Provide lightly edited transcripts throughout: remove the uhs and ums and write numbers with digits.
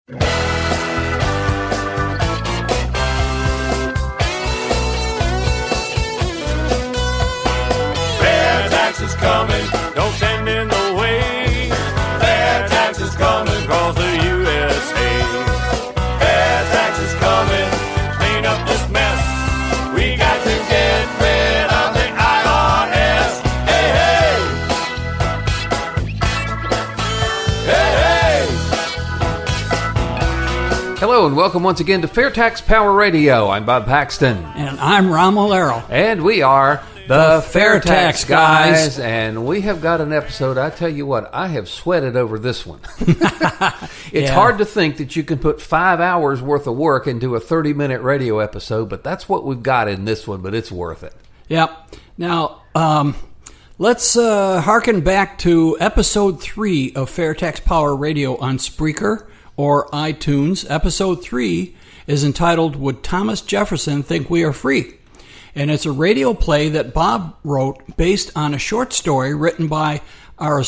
FAIRtax is coming, don't stand in the way. FAIRtax is coming across the USA. FAIRtax is coming, clean up this mess. We got to get rid of the IRS. Hey, hey! Hey, hey! Hello and welcome once again to FAIRtax Power Radio. I'm Bob Paxton. And I'm Ron Molero. And we are the FAIRtax guys. And we have got an episode, I tell you what, I have sweated over this one. It's hard to think that you can put 5 hours worth of work into a 30-minute radio episode, but that's what we've got in this one, but it's worth it. Yep. Now, let's harken back to episode 3 of FAIRtax Power Radio on Spreaker or iTunes. Episode 3 is entitled, Would Thomas Jefferson Think We Are Free? And it's a radio play that Bob wrote based on a short story written by our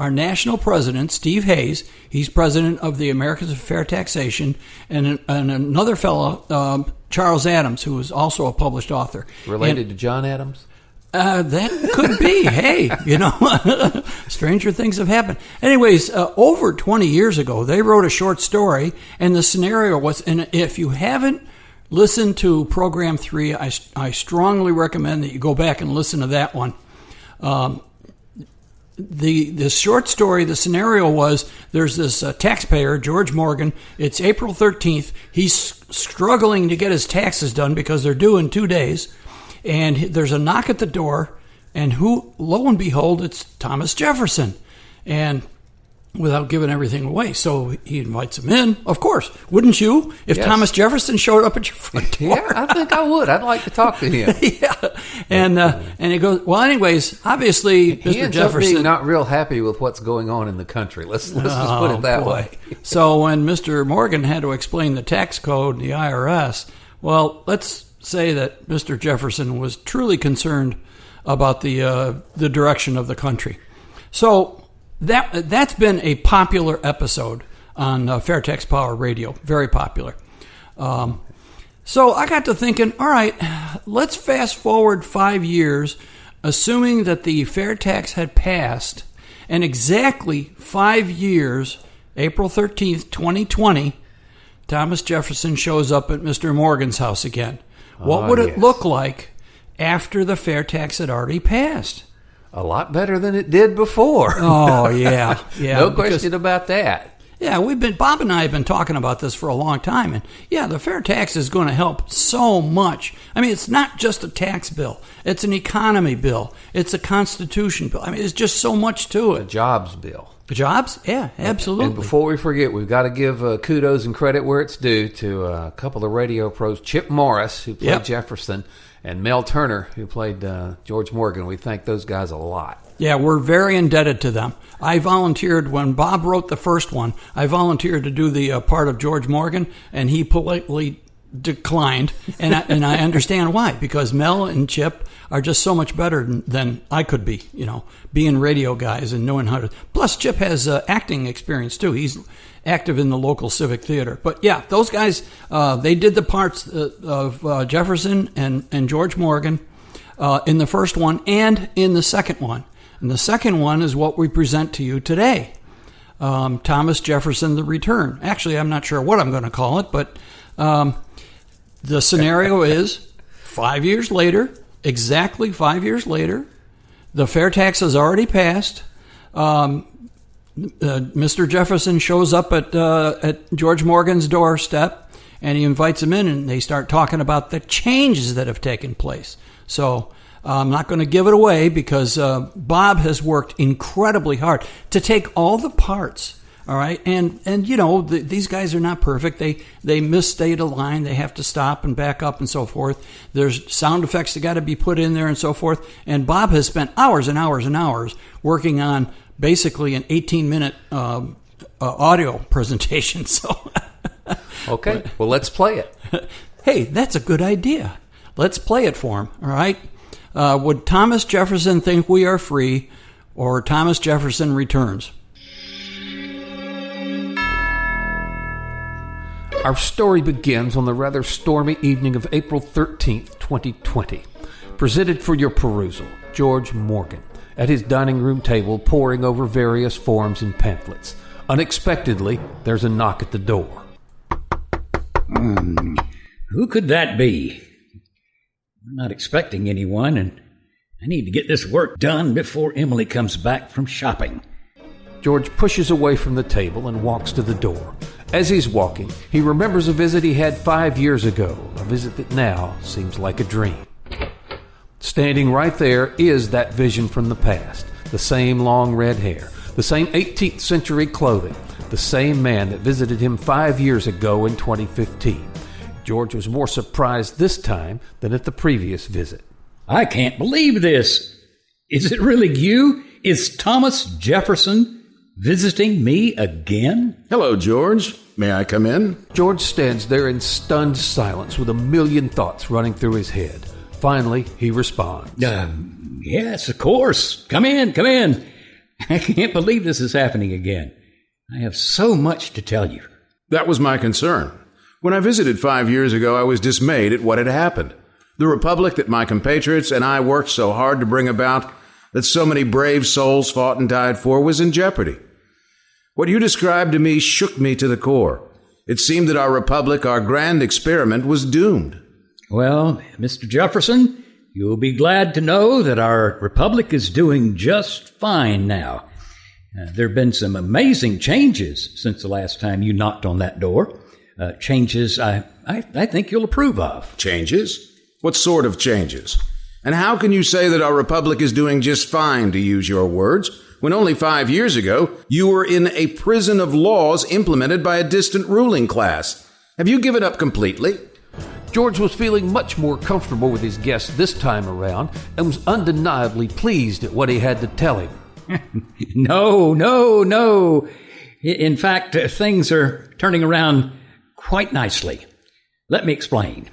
national president, Steve Hayes. He's president of the Americans of Fair Taxation, and another fellow, Charles Adams, who is also a published author. Related to John Adams? That could be. Hey, stranger things have happened. Anyways, over 20 years ago, they wrote a short story, and the scenario was, and if you haven't listened to program 3, I strongly recommend that you go back and listen to that one. The short story, the scenario was, there's this taxpayer, George Morgan. It's April 13th. He's struggling to get his taxes done because they're due in 2 days. And there's a knock at the door, and lo and behold, it's Thomas Jefferson. And without giving everything away, so he invites him in. Of course, wouldn't you? If Yes. Thomas Jefferson showed up at your front door. Yeah, I think I would. I'd like to talk to him. Yeah, and he goes, well, anyways, obviously, He Mr. ends up Jefferson being not real happy with what's going on in the country. Let's just put it that way. So when Mr. Morgan had to explain the tax code, the IRS, well, let's say that Mr. Jefferson was truly concerned about the direction of the country. So that's been a popular episode on FAIRtax Power Radio, very popular. So I got to thinking, all right, let's fast forward 5 years, assuming that the fair tax had passed, and exactly 5 years, April 13th, 2020, Thomas Jefferson shows up at Mr. Morgan's house again. What would it look like after the fair tax had already passed? A lot better than it did before. Oh, yeah. No question about that. Yeah, Bob and I have been talking about this for a long time. And yeah, the fair tax is going to help so much. I mean, it's not just a tax bill. It's an economy bill. It's a constitution bill. I mean, it's just so much to it. A jobs bill. Jobs? Yeah, absolutely. And before we forget, we've got to give kudos and credit where it's due to a couple of radio pros, Chip Morris, who played Jefferson, and Mel Turner, who played George Morgan. We thank those guys a lot. Yeah, we're very indebted to them. I volunteered, when Bob wrote the first one, I volunteered to do the part of George Morgan, and he politely declined, and I understand why, because Mel and Chip are just so much better than I could be, being radio guys and knowing how to. Plus, Chip has acting experience too. He's active in the local civic theater. But yeah, those guys, they did the parts of Jefferson and George Morgan in the first one and in the second one. And the second one is what we present to you today. Thomas Jefferson, The Return. Actually, I'm not sure what I'm going to call it, but the scenario is 5 years later, exactly 5 years later, the fair tax has already passed. Mr. Jefferson shows up at George Morgan's doorstep, and he invites him in, and they start talking about the changes that have taken place. So I'm not going to give it away because Bob has worked incredibly hard to take all the parts. All right, and these guys are not perfect. They misstate a line. They have to stop and back up and so forth. There's sound effects that got to be put in there and so forth. And Bob has spent hours and hours and hours working on basically an 18-minute audio presentation. So, okay, well, let's play it. Hey, that's a good idea. Let's play it for him. All right. Would Thomas Jefferson think we are free, or Thomas Jefferson returns? Our story begins on the rather stormy evening of April 13th, 2020. Presented for your perusal, George Morgan, at his dining room table poring over various forms and pamphlets. Unexpectedly, there's a knock at the door. Who could that be? I'm not expecting anyone, and I need to get this work done before Emily comes back from shopping. George pushes away from the table and walks to the door. As he's walking, he remembers a visit he had 5 years ago, a visit that now seems like a dream. Standing right there is that vision from the past, the same long red hair, the same 18th century clothing, the same man that visited him 5 years ago in 2015. George was more surprised this time than at the previous visit. I can't believe this. Is it really you? Is Thomas Jefferson visiting me again? Hello, George. May I come in? George stands there in stunned silence with a million thoughts running through his head. Finally, he responds. Yes, of course. Come in. I can't believe this is happening again. I have so much to tell you. That was my concern. When I visited 5 years ago, I was dismayed at what had happened. The republic that my compatriots and I worked so hard to bring about, that so many brave souls fought and died for, was in jeopardy. What you described to me shook me to the core. It seemed that our republic, our grand experiment, was doomed. Well, Mr. Jefferson, you'll be glad to know that our republic is doing just fine now. There have been some amazing changes since the last time you knocked on that door. Changes I think you'll approve of. Changes? What sort of changes? And how can you say that our republic is doing just fine, to use your words, when only 5 years ago you were in a prison of laws implemented by a distant ruling class? Have you given up completely? George was feeling much more comfortable with his guest this time around and was undeniably pleased at what he had to tell him. No. In fact, things are turning around quite nicely. Let me explain.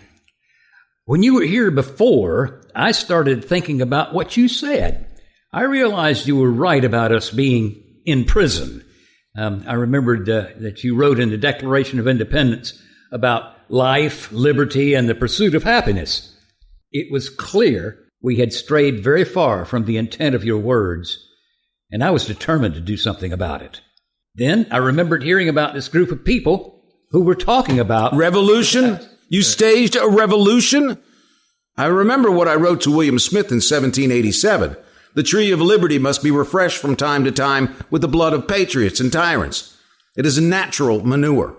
When you were here before, I started thinking about what you said. I realized you were right about us being in prison. I remembered that you wrote in the Declaration of Independence about life, liberty, and the pursuit of happiness. It was clear we had strayed very far from the intent of your words, and I was determined to do something about it. Then I remembered hearing about this group of people who were talking about... Revolution? You staged a revolution? I remember what I wrote to William Smith in 1787. The tree of liberty must be refreshed from time to time with the blood of patriots and tyrants. It is a natural manure.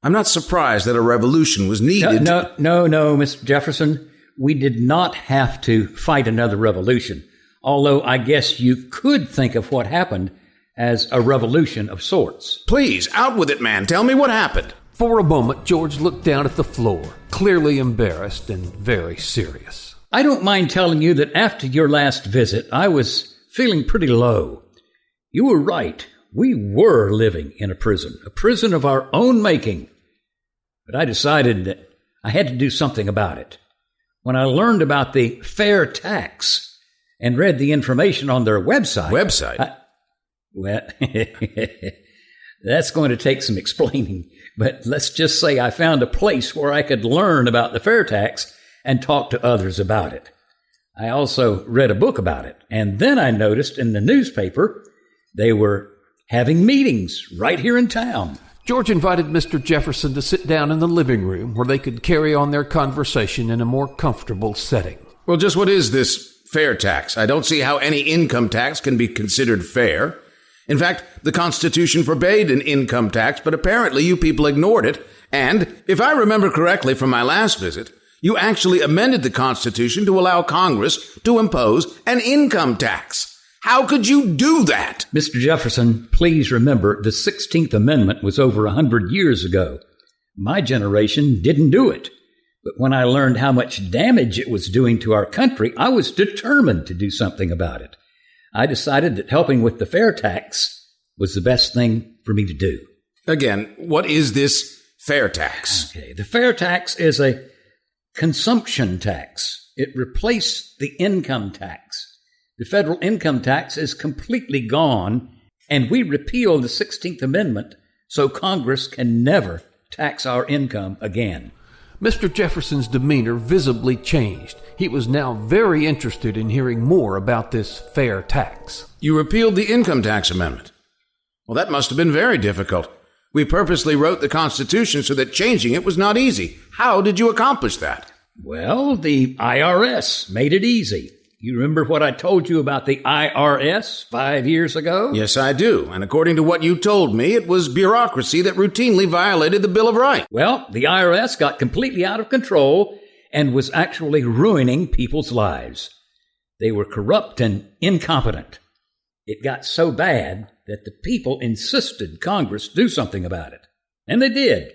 I'm not surprised that a revolution was needed. No, Mr. Jefferson. We did not have to fight another revolution, although I guess you could think of what happened as a revolution of sorts. Please, out with it, man. Tell me what happened. For a moment, George looked down at the floor, clearly embarrassed and very serious. I don't mind telling you that after your last visit, I was feeling pretty low. You were right. We were living in a prison of our own making. But I decided that I had to do something about it. When I learned about the FAIRtax and read the information on their website... Well, that's going to take some explaining. But let's just say I found a place where I could learn about the FAIRtax and talk to others about it. I also read a book about it. And then I noticed in the newspaper they were having meetings right here in town. George invited Mr. Jefferson to sit down in the living room where they could carry on their conversation in a more comfortable setting. Well, just what is this FAIRtax? I don't see how any income tax can be considered fair. In fact, the Constitution forbade an income tax, but apparently you people ignored it. And, if I remember correctly from my last visit, you actually amended the Constitution to allow Congress to impose an income tax. How could you do that? Mr. Jefferson, please remember the 16th Amendment was over 100 years ago. My generation didn't do it. But when I learned how much damage it was doing to our country, I was determined to do something about it. I decided that helping with the FAIRtax was the best thing for me to do. Again, what is this FAIRtax? Okay, the FAIRtax is a consumption tax. It replaced the income tax. The federal income tax is completely gone, and we repealed the 16th Amendment so Congress can never tax our income again. Mr. Jefferson's demeanor visibly changed. He was now very interested in hearing more about this fair tax. You repealed the income tax amendment. Well, that must have been very difficult. We purposely wrote the Constitution so that changing it was not easy. How did you accomplish that? Well, the IRS made it easy. You remember what I told you about the IRS 5 years ago? Yes, I do. And according to what you told me, it was bureaucracy that routinely violated the Bill of Rights. Well, the IRS got completely out of control and was actually ruining people's lives. They were corrupt and incompetent. It got so bad that the people insisted Congress do something about it. And they did.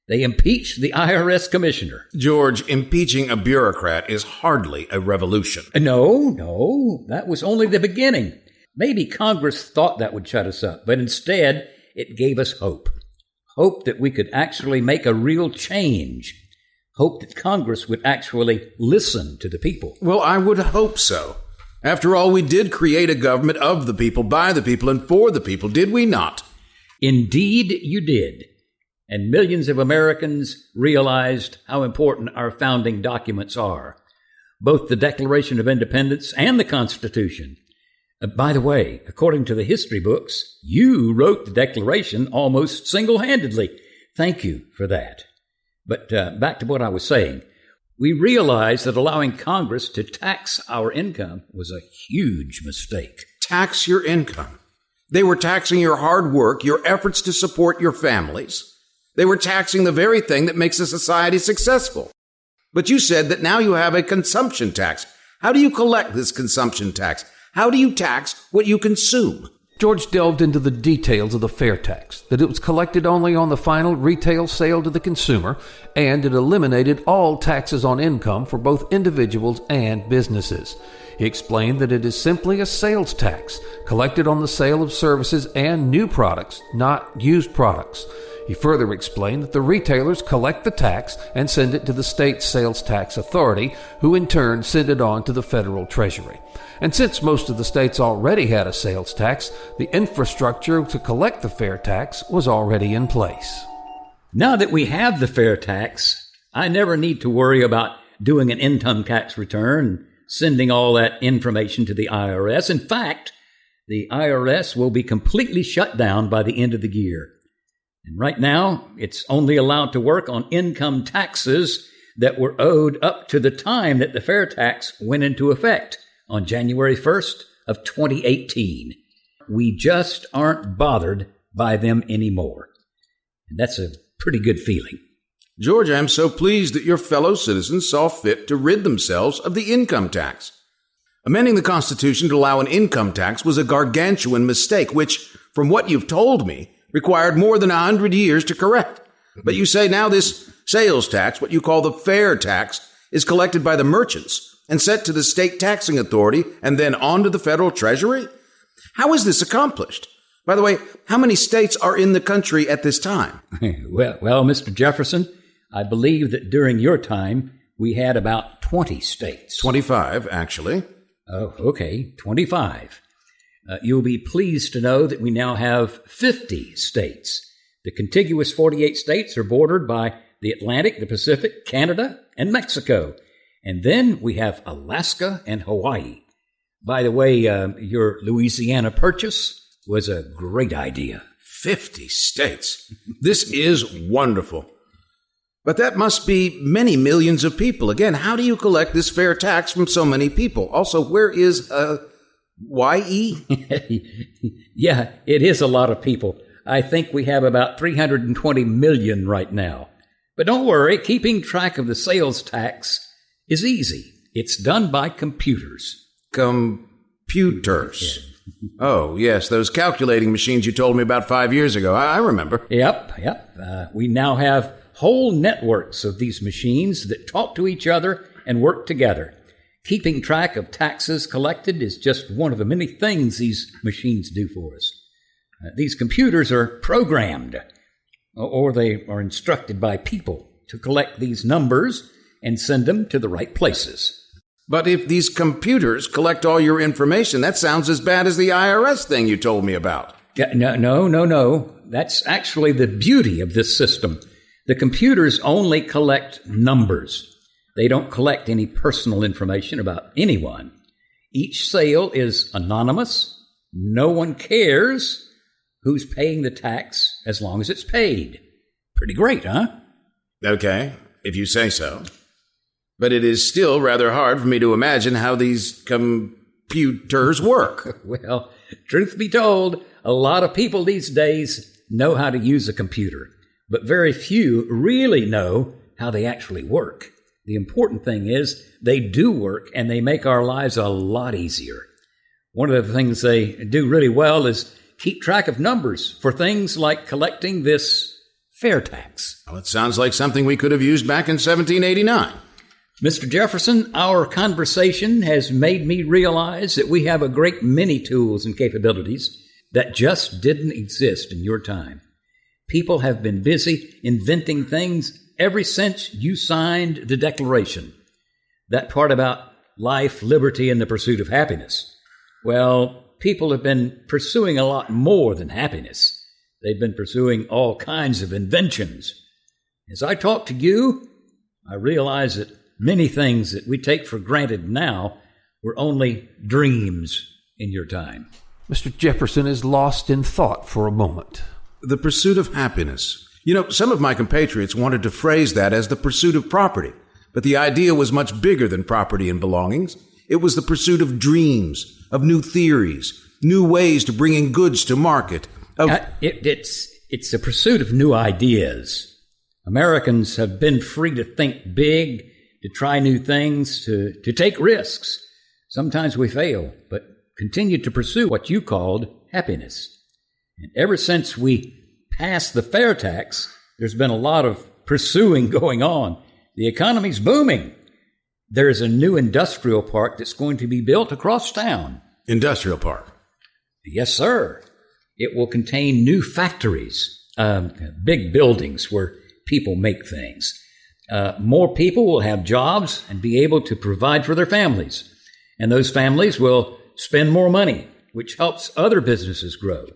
They impeached the IRS commissioner. George, impeaching a bureaucrat is hardly a revolution. No, that was only the beginning. Maybe Congress thought that would shut us up, but instead it gave us hope. Hope that we could actually make a real change. Hope that Congress would actually listen to the people. Well, I would hope so. After all, we did create a government of the people, by the people, and for the people, did we not? Indeed, you did. And millions of Americans realized how important our founding documents are, both the Declaration of Independence and the Constitution. By the way, according to the history books, you wrote the Declaration almost single-handedly. Thank you for that. But back to what I was saying. We realized that allowing Congress to tax our income was a huge mistake. Tax your income. They were taxing your hard work, your efforts to support your families. They were taxing the very thing that makes a society successful. But you said that now you have a consumption tax. How do you collect this consumption tax? How do you tax what you consume? George delved into the details of the fair tax, that it was collected only on the final retail sale to the consumer, and it eliminated all taxes on income for both individuals and businesses. He explained that it is simply a sales tax, collected on the sale of services and new products, not used products. He further explained that the retailers collect the tax and send it to the state sales tax authority, who in turn send it on to the federal treasury. And since most of the states already had a sales tax, the infrastructure to collect the fair tax was already in place. Now that we have the fair tax, I never need to worry about doing an income tax return, sending all that information to the IRS. In fact, the IRS will be completely shut down by the end of the year. And right now, it's only allowed to work on income taxes that were owed up to the time that the fair tax went into effect on January 1st of 2018. We just aren't bothered by them anymore. And that's a pretty good feeling. George, I'm so pleased that your fellow citizens saw fit to rid themselves of the income tax. Amending the Constitution to allow an income tax was a gargantuan mistake, which, from what you've told me, required more than 100 years to correct. But you say now this sales tax, what you call the fair tax, is collected by the merchants and sent to the state taxing authority and then on to the federal treasury? How is this accomplished? By the way, how many states are in the country at this time? Well, Mr. Jefferson, I believe that during your time, we had about 20 states. 25, actually. Oh, okay, 25. You'll be pleased to know that we now have 50 states. The contiguous 48 states are bordered by the Atlantic, the Pacific, Canada, and Mexico. And then we have Alaska and Hawaii. By the way, your Louisiana purchase was a great idea. 50 states. This is wonderful. But that must be many millions of people. Again, how do you collect this fair tax from so many people? Also, where is YE? Yeah, it is a lot of people. I think we have about 320 million right now. But don't worry, keeping track of the sales tax is easy. It's done by computers. Computers. Oh, yes, those calculating machines you told me about 5 years ago. I remember. Yep. We now have whole networks of these machines that talk to each other and work together. Keeping track of taxes collected is just one of the many things these machines do for us. These computers are programmed, or they are instructed by people to collect these numbers and send them to the right places. But if these computers collect all your information, that sounds as bad as the IRS thing you told me about. No. That's actually the beauty of this system. The computers only collect numbers. They don't collect any personal information about anyone. Each sale is anonymous. No one cares who's paying the tax as long as it's paid. Pretty great, huh? Okay, if you say so. But it is still rather hard for me to imagine how these computers work. Well, truth be told, a lot of people these days know how to use a computer, but very few really know how they actually work. The important thing is they do work, and they make our lives a lot easier. One of the things they do really well is keep track of numbers for things like collecting this FAIRtax. Well, it sounds like something we could have used back in 1789. Mr. Jefferson, our conversation has made me realize that we have a great many tools and capabilities that just didn't exist in your time. People have been busy inventing things ever since you signed the Declaration. That part about life, liberty, and the pursuit of happiness. Well, people have been pursuing a lot more than happiness. They've been pursuing all kinds of inventions. As I talk to you, I realize that many things that we take for granted now were only dreams in your time. Mr. Jefferson is lost in thought for a moment. The pursuit of happiness. You know, some of my compatriots wanted to phrase that as the pursuit of property, but the idea was much bigger than property and belongings. It was the pursuit of dreams, of new theories, new ways to bring in goods to market. It's a pursuit of new ideas. Americans have been free to think big, to try new things, to take risks. Sometimes we fail, but continue to pursue what you called happiness. And ever since we passed the FAIRtax, there's been a lot of pursuing going on. The economy's booming. There is a new industrial park that's going to be built across town. Industrial park? Yes, sir. It will contain new factories, big buildings where people make things. More people will have jobs and be able to provide for their families. And those families will spend more money, which helps other businesses grow.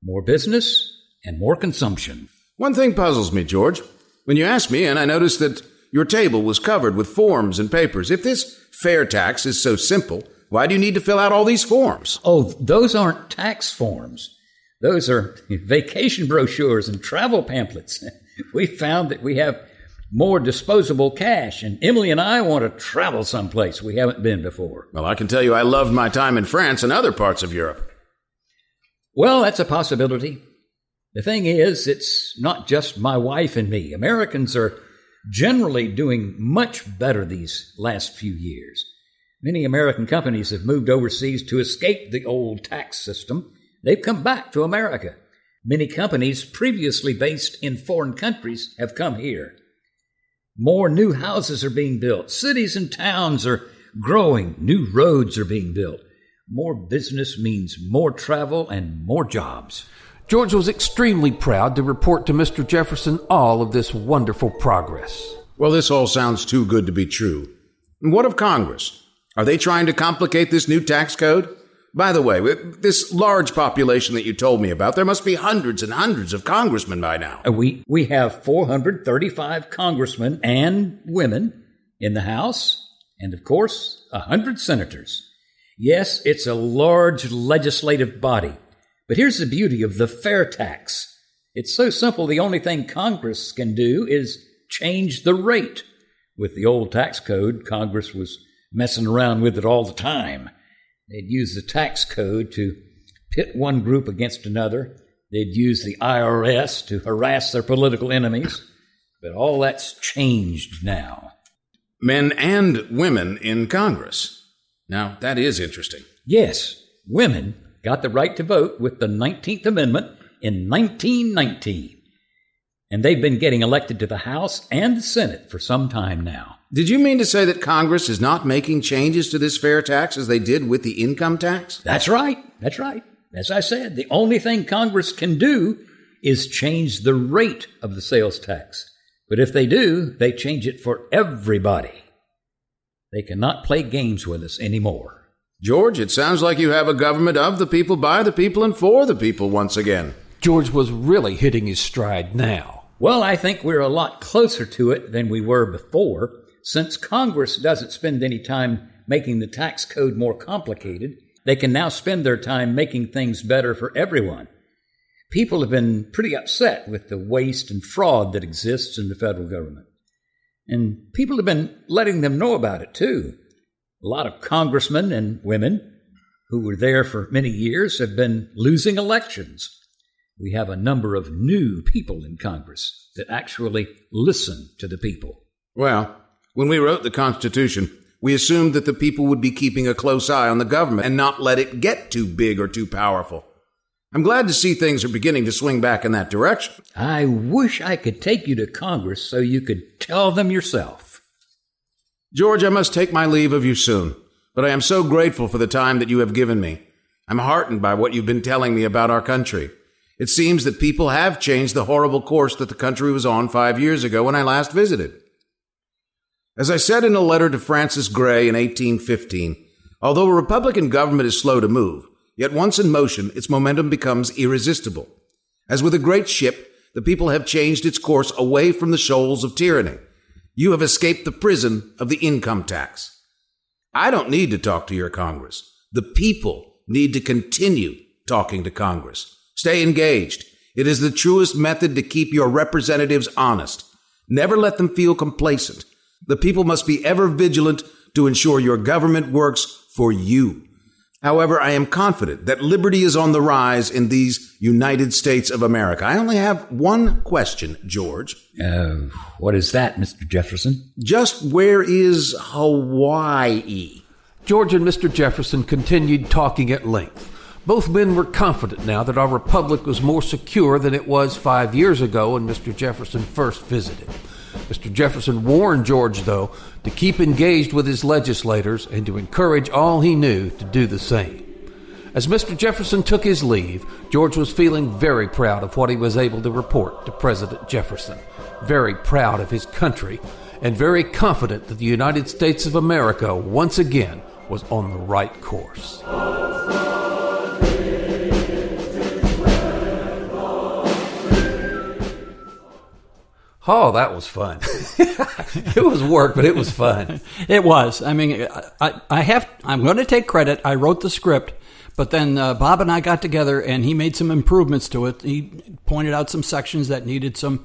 More business and more consumption. One thing puzzles me, George. When you asked me, and I noticed that your table was covered with forms and papers. If this FAIRtax is so simple, why do you need to fill out all these forms? Oh, those aren't tax forms. Those are vacation brochures and travel pamphlets. We found that we have more disposable cash, and Emily and I want to travel someplace we haven't been before. Well, I can tell you I loved my time in France and other parts of Europe. Well, that's a possibility. The thing is, it's not just my wife and me. Americans are generally doing much better these last few years. Many American companies have moved overseas to escape the old tax system. They've come back to America. Many companies previously based in foreign countries have come here. More new houses are being built. Cities and towns are growing. New roads are being built. More business means more travel and more jobs. George was extremely proud to report to Mr. Jefferson all of this wonderful progress. Well, this all sounds too good to be true. And what of Congress? Are they trying to complicate this new tax code? By the way, with this large population that you told me about, there must be hundreds and hundreds of congressmen by now. We have 435 congressmen and women in the House, and of course, 100 senators. Yes, it's a large legislative body. But here's the beauty of the FAIRtax. It's so simple, the only thing Congress can do is change the rate. With the old tax code, Congress was messing around with it all the time. They'd use the tax code to pit one group against another. They'd use the IRS to harass their political enemies. But all that's changed now. Men and women in Congress. Now, that is interesting. Yes, women got the right to vote with the 19th Amendment in 1919. And they've been getting elected to the House and the Senate for some time now. Did you mean to say that Congress is not making changes to this FAIRtax as they did with the income tax? That's right. That's right. As I said, the only thing Congress can do is change the rate of the sales tax. But if they do, they change it for everybody. They cannot play games with us anymore. George, it sounds like you have a government of the people, by the people, and for the people once again. George was really hitting his stride now. Well, I think we're a lot closer to it than we were before. Since Congress doesn't spend any time making the tax code more complicated, they can now spend their time making things better for everyone. People have been pretty upset with the waste and fraud that exists in the federal government. And people have been letting them know about it, too. A lot of congressmen and women who were there for many years have been losing elections. We have a number of new people in Congress that actually listen to the people. Well, when we wrote the Constitution, we assumed that the people would be keeping a close eye on the government and not let it get too big or too powerful. I'm glad to see things are beginning to swing back in that direction. I wish I could take you to Congress so you could tell them yourself. George, I must take my leave of you soon, but I am so grateful for the time that you have given me. I'm heartened by what you've been telling me about our country. It seems that people have changed the horrible course that the country was on 5 years ago when I last visited. As I said in a letter to Francis Gray in 1815, although a Republican government is slow to move, yet once in motion, its momentum becomes irresistible. As with a great ship, the people have changed its course away from the shoals of tyranny. You have escaped the prison of the income tax. I don't need to talk to your Congress. The people need to continue talking to Congress. Stay engaged. It is the truest method to keep your representatives honest. Never let them feel complacent. The people must be ever vigilant to ensure your government works for you. However, I am confident that liberty is on the rise in these United States of America. I only have one question, George. What is that, Mr. Jefferson? Just where is Hawaii? George and Mr. Jefferson continued talking at length. Both men were confident now that our republic was more secure than it was 5 years ago when Mr. Jefferson first visited. Mr. Jefferson warned George, though, to keep engaged with his legislators and to encourage all he knew to do the same. As Mr. Jefferson took his leave, George was feeling very proud of what he was able to report to President Jefferson, very proud of his country, and very confident that the United States of America once again was on the right course. Oh, that was fun. It was work, but it was fun. It was. I mean, I'm going to take credit. I wrote the script, but then Bob and I got together and he made some improvements to it. He pointed out some sections that needed some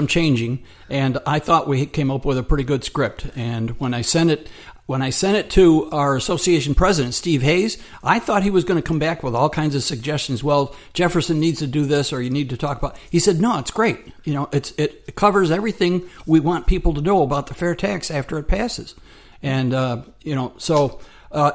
changing, and I thought we came up with a pretty good script. And when I sent it to our association president, Steve Hayes, I thought he was going to come back with all kinds of suggestions. Well, Jefferson needs to do this, or you need to talk about. He said, "No, it's great. You know, it covers everything we want people to know about the fair tax after it passes." And so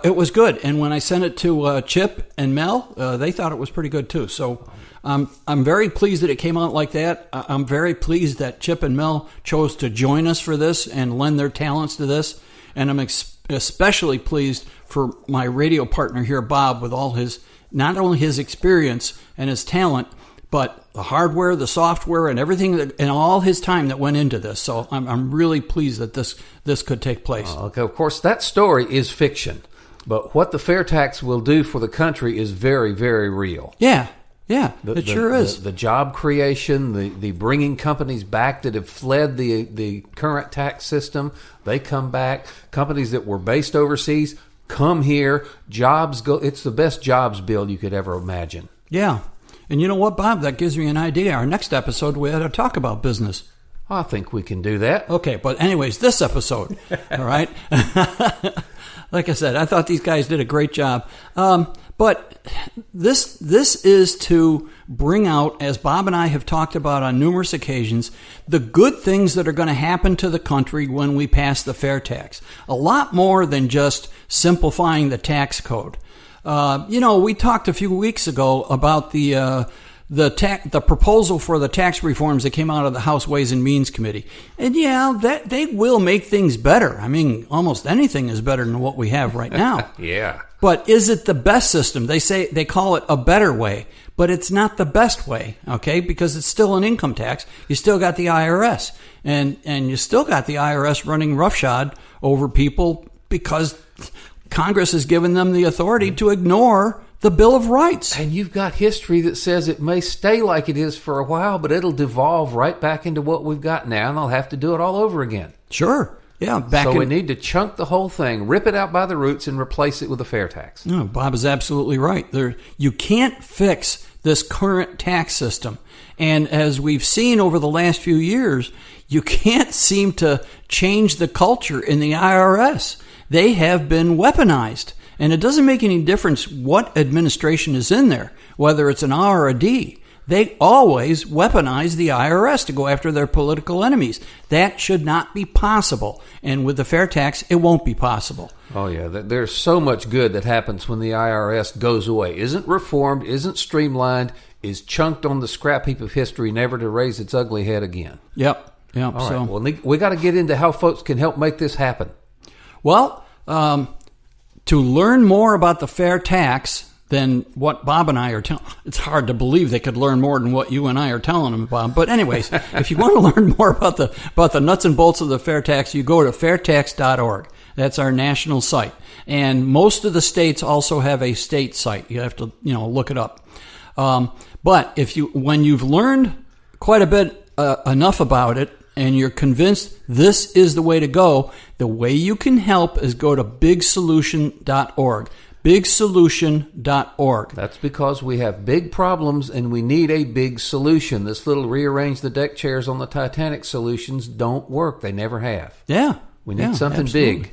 it was good. And when I sent it to Chip and Mel, they thought it was pretty good too. So I'm very pleased that it came out like that. I'm very pleased that Chip and Mel chose to join us for this and lend their talents to this. And I'm especially pleased for my radio partner here, Bob, with all his, not only his experience and his talent, but the hardware, the software, and everything, and all his time that went into this. So I'm really pleased that this could take place. Okay, of course, that story is fiction, but what the fair tax will do for the country is very, very real. Yeah. Yeah, it sure is. The job creation, the bringing companies back that have fled the current tax system, they come back. Companies that were based overseas come here. Jobs go. It's the best jobs bill you could ever imagine. Yeah. And you know what, Bob? That gives me an idea. Our next episode, we ought to talk about business. I think we can do that. Okay, but anyways, this episode, all right? Like I said, I thought these guys did a great job. But this is to bring out, as Bob and I have talked about on numerous occasions, the good things that are going to happen to the country when we pass the fair tax. A lot more than just simplifying the tax code. We talked a few weeks ago about the proposal for the tax reforms that came out of the House Ways and Means Committee. And that they will make things better. I mean, almost anything is better than what we have right now. Yeah. But is it the best system? They call it a better way, but it's not the best way, okay? Because it's still an income tax. You still got the IRS, and you still got the IRS running roughshod over people because Congress has given them the authority to ignore the Bill of Rights. And you've got history that says it may stay like it is for a while, but it'll devolve right back into what we've got now, and they'll have to do it all over again. Sure. Yeah. We need to chunk the whole thing, rip it out by the roots, and replace it with a fair tax. No, Bob is absolutely right. You can't fix this current tax system. And as we've seen over the last few years, you can't seem to change the culture in the IRS. They have been weaponized. And it doesn't make any difference what administration is in there, whether it's an R or a D. They always weaponize the IRS to go after their political enemies. That should not be possible. And with the fair tax, it won't be possible. Oh, yeah. There's so much good that happens when the IRS goes away. Isn't reformed, isn't streamlined, is chunked on the scrap heap of history, never to raise its ugly head again. Yep. All right. Well, we got to get into how folks can help make this happen. Well, to learn more about the fair tax than what Bob and I are telling, it's hard to believe they could learn more than what you and I are telling them, Bob. But anyways, if you want to learn more about the nuts and bolts of the fair tax, you go to FAIRtax.org. That's our national site. And most of the states also have a state site. You have to, look it up. But when you've learned quite a bit, enough about it, and you're convinced this is the way to go, the way you can help is go to bigsolution.org. bigsolution.org. That's because we have big problems and we need a big solution. This little rearrange the deck chairs on the Titanic solutions don't work. They never have. Yeah. We need something absolutely. big.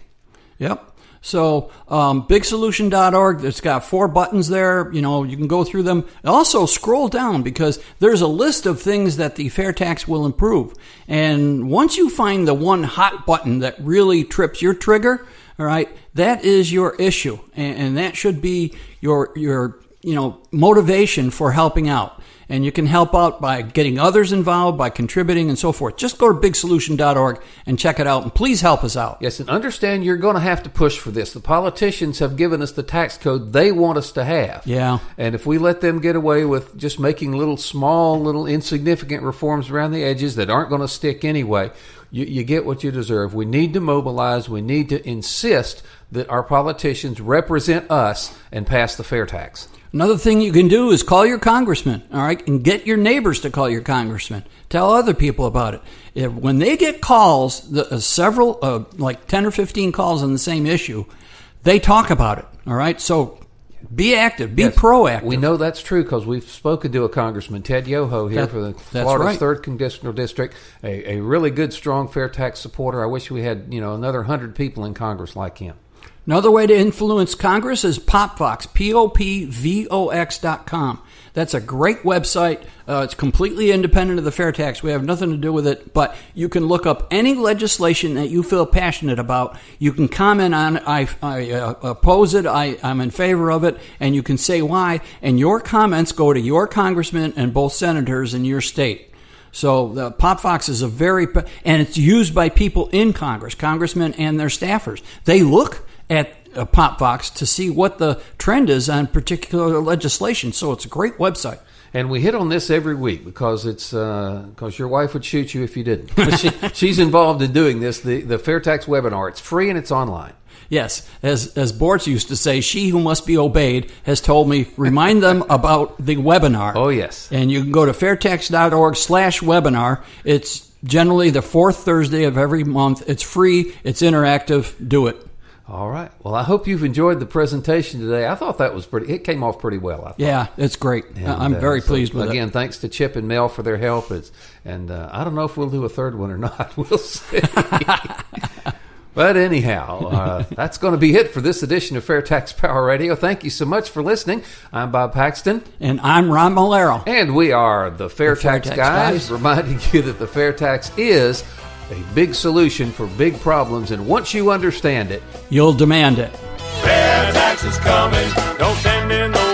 Yep. So bigsolution.org, it's got 4 buttons there. You can go through them. Also scroll down because there's a list of things that the fair tax will improve. And once you find the one hot button that really trips your trigger, all right, that is your issue. And that should be your motivation for helping out. And you can help out by getting others involved, by contributing, and so forth. Just go to bigsolution.org and check it out, and please help us out. Yes, and understand you're going to have to push for this. The politicians have given us the tax code they want us to have. Yeah. And if we let them get away with just making little insignificant reforms around the edges that aren't going to stick anyway, you get what you deserve. We need to mobilize. We need to insist that our politicians represent us and pass the fair tax. Another thing you can do is call your congressman, all right, and get your neighbors to call your congressman. Tell other people about it. When they get calls, several, like 10 or 15 calls on the same issue, they talk about it, all right? So be active, be proactive. We know that's true because we've spoken to a congressman, Ted Yoho, here for the Florida's 3rd Congressional District, a really good, strong fair tax supporter. I wish we had, another 100 people in Congress like him. Another way to influence Congress is PopVox, POPVOX.com. That's a great website. It's completely independent of the fair tax. We have nothing to do with it, but you can look up any legislation that you feel passionate about. You can comment on it. I oppose it. I'm in favor of it, and you can say why. And your comments go to your congressman and both senators in your state. So the PopVox is and it's used by people in Congress, congressmen and their staffers. They look at PopVox to see what the trend is on particular legislation. So it's a great website. And we hit on this every week because it's because your wife would shoot you if you didn't. She's involved in doing this, the Fair Tax webinar. It's free and it's online. Yes, as Bortz used to say, she who must be obeyed has told me, remind them about the webinar. Oh, yes. And you can go to fairtax.org/webinar. It's generally the 4th Thursday of every month. It's free. It's interactive. Do it. All right. Well, I hope you've enjoyed the presentation today. I thought that was it came off pretty well, I thought. Yeah, it's great. And, I'm very pleased with it. Again, thanks to Chip and Mel for their help. And I don't know if we'll do a third one or not. We'll see. But anyhow, that's going to be it for this edition of Fair Tax Power Radio. Thank you so much for listening. I'm Bob Paxton. And I'm Ron Malero. And we are the Fair Tax Guys, reminding you that the Fair Tax is a big solution for big problems, and once you understand it, you'll demand it. Fair tax is coming, don't stand in the